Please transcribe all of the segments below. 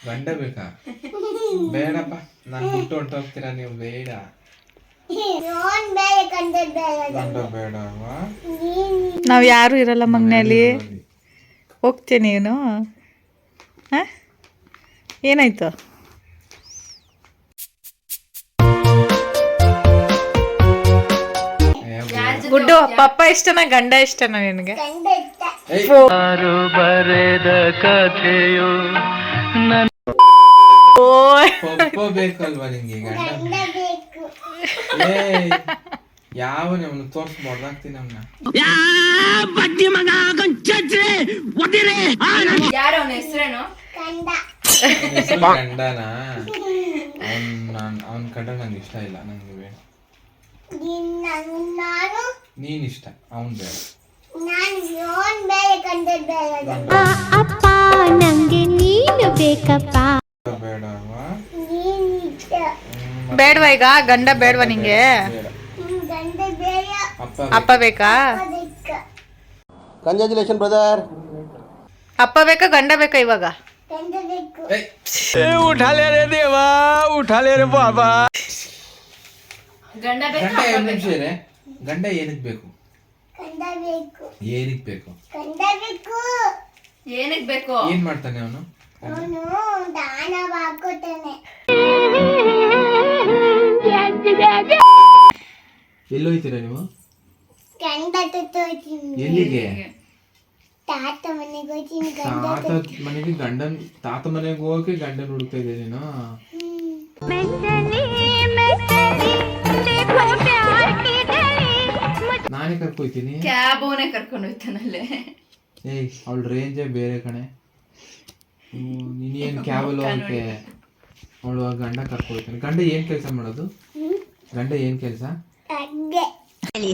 ಗಂಡ ಬೇಕಾ? ಬೇಡಪ್ಪ, ನಾನು ಬಿಟ್ಟು ಹೊಂಟೋಗ್ತೀರಾ ನೀವು? ಬೇಡ, ಗಂಡ ಬೇಡವಾ? ನಾವು ಯಾರು ಇರಲ್ಲ ಮಗ್ನಲ್ಲಿ. ಹೋಗ್ತೀಯ ನೀನು? ಹಾಂ, ಏನಾಯ್ತು? ಗುಡ್ಡು, ಪಪ್ಪ ಇಷ್ಟನಾ ಗಂಡ ಇಷ್ಟನಾ ನಿನಗೆ? ಬರೆದ ಕಥೆಯು ಪಪ್ಪ ಬೇಕಲ್ವಾ ನಿಂಗೆ? ಗಂಡ ಯಾವ ಅವನು ತೋರ್ಸ್ ಮಾಡ್ದಾಕ್ತೀನಿ ಅವನ್ನ. ಯಾರು ಅವನ ಹೆಸರೇನು? ಗಂಡನಾ? ಅವನ್ ಕಂಡ್ರೆ ನಂಗೆ ಇಷ್ಟ ಇಲ್ಲ. ನಂಗೆ ಬೇಡ. ನೀನ್ ಇಷ್ಟ, ಅವನ್ ಬೇಡ. ಅಪ್ಪ ನಂಗೆ ನೀನು ಬೇಕಪ್ಪ. ಬೇಡವಾ? ಬೇಡವಾ ಈಗ? ಗಂಡ ಬೇಡವಾ ನಿಂಗೆ? ಅಪ್ಪ ಬೇಕಾ? Congratulation brother. ಅಪ್ಪ ಬೇಕಾ ಗಂಡ ಬೇಕಾ ಇವಾಗ? उठा ले रे देवा, उठा ले रे बाबा. ಗಂಡ ಗಂಡ ಎರಡು ನಿಮಿಷ ಇದೆ. ಗಂಡ ಏನಕ್ಕೆ ಬೇಕು? ಏನಕ್ಕೆ ಬೇಕು? ಏನಕ್ಕೆ ಬೇಕು? ಏನ್ ಮಾಡ್ತಾನೆ ಅವನು? ಎಲ್ಲೋಯ್ತೀರಾ ನೀವು? ಎಲ್ಲಿಗೆ? ತಾತ ಮನೆಗೆ ಗಂಡನ್, ತಾತ ಮನೆಗೆ ಹೋಗಕ್ಕೆ ಗಂಡನ್ ಹುಡುಕ್ತಾ ಇದ್ದೆ ನೀನು? ನಾನೇ ಕರ್ಕೊಯ್ತೀನಿ. ಕ್ಯಾಬ್ ಅವನೇ ಕರ್ಕೊಂಡು ಹೋಯ್ತಾನಲ್ಲೇ. ಏಯ್, ಅವಳ ರೇಂಜೇ ಬೇರೆ ಕಣೆ. ನೀನೇನು ಕ್ಯಾಬಲ್ಲಿ ಹೋಗಕ್ಕೆ? ಅವಳು ಗಂಡ ಕರ್ಕೊಯ್ತಾನೆ. ಗಂಡ ಏನ್ ಕೆಲಸ ಮಾಡೋದು? ಗಂಡ ಏನ್ ಕೆಲಸ?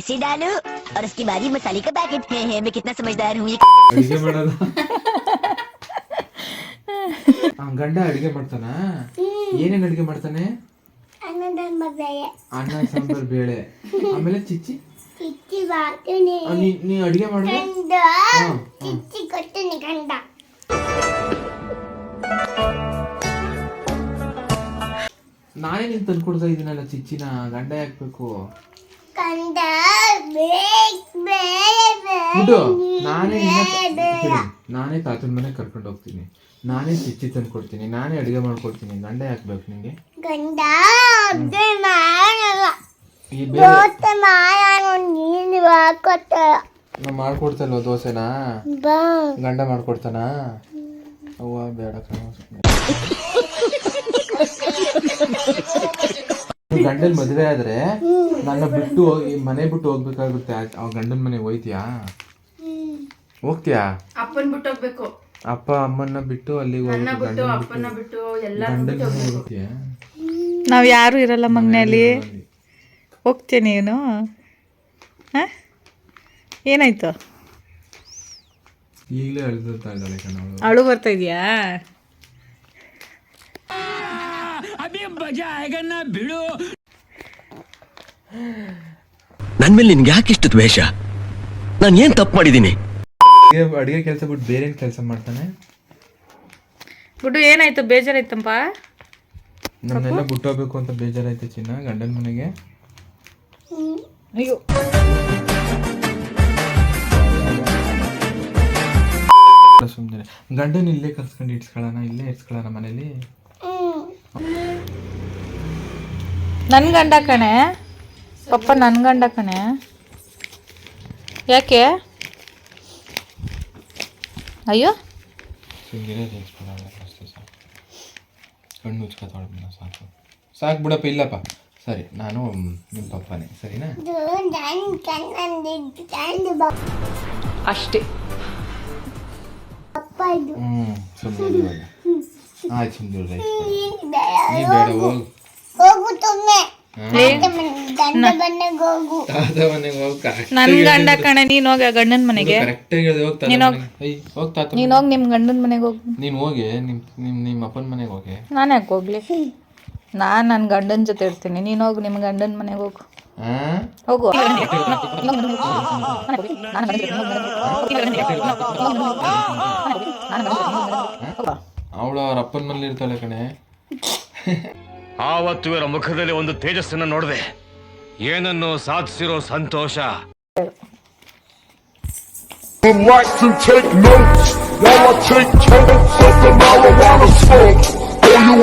इसे डालो और उसके बाद ही मसाले का पैकेट है मैं कितना समझदार हूँ. ಅಡಿಗೆ ಮಾಡೋದು? ಗಂಡ ಅಡಿಗೆ ಮಾಡ್ತಾನ? ಏನೇನ್ ಅಡಿಗೆ ಮಾಡ್ತಾನೆ? ಅನ್ನ ಸಾಂಬಾರ್ ಬೇಳೆ, ಆಮೇಲೆ ಚಿಚ್ಚಿ. ನೀ ಅಡಿಗೆ ಮಾಡೋದು? ನಾನೇ ನಿನ್ ತಂದ್ಕೊಡ್ತಾ ಇದೀನಲ್ಲ ಚಿಚ್ಚಿನ. ಗಂಡ ಯಾಕ್ಬೇಕು? ನಾನೇ ತಾತನ ಮನೆ ಕರ್ಕೊಂಡು ಹೋಗ್ತೀನಿ, ನಾನೇ ಚಿಚ್ಚಿ ತಂದು ಕೊಡ್ತೀನಿ, ನಾನೇ ಅಡಿಗೆ ಮಾಡ್ಕೊಡ್ತೀನಿ. ಗಂಡ ಯಾಕ್ಬೇಕು ನಿಂಗೆ? ನಾ ಮಾಡ್ಕೊಡ್ತಲ್ವ ದೋಸೆನಾ? ಗಂಡ ಮಾಡ್ಕೊಡ್ತಾನ? ಅವ್ವ ಬೇಡ ಕಣ. ಗಂಡನ್ ಮದ್ವೆ ಆದ್ರೆ ನನ್ನ ಬಿಟ್ಟು ಮನೆ ಬಿಟ್ಟು ಹೋಗ್ಬೇಕಾಗುತ್ತೆ. ಅವ ಗಂಡನ ಮನೆಗೆ ಹೋಯ್ತೀಯಾ? ಹೋಗ್ತೀಯಾ? ಅಪ್ಪನ್ ಬಿಟ್ಟು ಹೋಗ್ಬೇಕು. ಅಪ್ಪ ಅಮ್ಮನ್ನ ಬಿಟ್ಟು ಅಲ್ಲಿಗೆ ಹೋಗ್ತೀಯಾ? ನಾವು ಯಾರು ಇರಲ್ಲ ಮಗ್ನಲ್ಲಿ. ಹೋಗ್ತೀಯ ನೀನು? ಹಾಂ, ಏನಾಯ್ತು? ಈಗಲೇ ಅಳ್ತಾ ಇದ್ದಾಳೆ ಕಣ. ಅಳು ಬರ್ತಾ ಇದೆಯಾ? ನನ್ ಮೇಲೆ ನಿನ್ಗೆ ಯಾಕೆ ಇಷ್ಟು ದ್ವೇಷ? ನಾನು ಏನ್ ತಪ್ಪು ಮಾಡಿದ್ದೀನಿ? ಅಡಿಗೆ ಕೆಲಸ ಬಿಟ್ಟು ಬೇರೆ ಕೆಲಸ ಮಾಡ್ತಾನೆ. ಗುಡ್ಡು ಏನಾಯ್ತು? ಬೇಜಾರಾಯ್ತಂಪ? ನನ್ನೆಲ್ಲ ಬಿಟ್ಟು ಹೋಗ್ಬೇಕು ಅಂತ ಬೇಜಾರಾಯ್ತು ಚಿನ್ನ ಗಂಡನ ಮನೆಗೆ. ಅಯ್ಯೋ, ಸುಮ್ಮನೆ ಗಂಡನ ಇಲ್ಲೇ ಕರ್ಸ್ಕೊಂಡು ಇಟ್ಸ್ಕೊಳ್ಳೋಣ, ಇಲ್ಲೇ ಇಟ್ಸ್ಕೊಳ್ಳೋಣ ಮನೇಲಿ. ನನ್ನ ಗಂಡ ಕಣೆ ಪಪ್ಪ, ನನ್ನ ಗಂಡ ಕಣೆ. ಯಾಕೆ? ಅಯ್ಯೋ, ಕಣ್ಣು ಮುಚ್ಕೊತಾಳ. ಸಾಕು ಸಾಕು ಬಿಡಪ್ಪ. ಇಲ್ಲಪ್ಪ, ಸರಿ, ನಾನು ನಿಮ್ಮ ಪಪ್ಪನೇ, ಸರಿನಾ? ಅಷ್ಟೇ. ಸುಮ್ಮನೆ ಆಯ್ತು, ಸುಮ್ಮನೆ ನೀ ಬೇಡ, ಹೋಗು. ನನ್ ಗಂಡ ಕಣೆ, ನೀನ್ ಹೋಗಿ ಗಂಡನ ಮನೆಗೆ. ನೀನ್ ಹೋಗಿ ನಿಮ್ ಗಂಡನ ಮನೆಗೆ ಹೋಗು. ನೀನ್ ಹೋಗಿ ನಿಮ್ಮ ಅಪ್ಪನ ಮನೆಗೆ ಹೋಗಿ. ನಾನು ಯಾಕೆ ಹೋಗ್ಲಿ? ನಾನು ನನ್ನ ಗಂಡನ ಜೊತೆ ಇರ್ತೀನಿ. ನೀನು ಹೋಗು ನಿಮ್ಮ ಗಂಡನ ಮನೆಗೆ ಹೋಗು. ಹೋಗು. ಅವಳು ಅವ್ರ ಅಪ್ಪನ ಮನೇಲಿ ಇರ್ತಾಳೆ ಕಣೆ. ಆವತ್ತು ಇವರ ಮುಖದಲ್ಲಿ ಒಂದು ತೇಜಸ್ಸನ್ನು ನೋಡಿದೆ. ಏನನ್ನು ಸಾಧಿಸಿರೋ ಸಂತೋಷ. Relax and take notes while I take totes of the marijuana smoke. Oh, you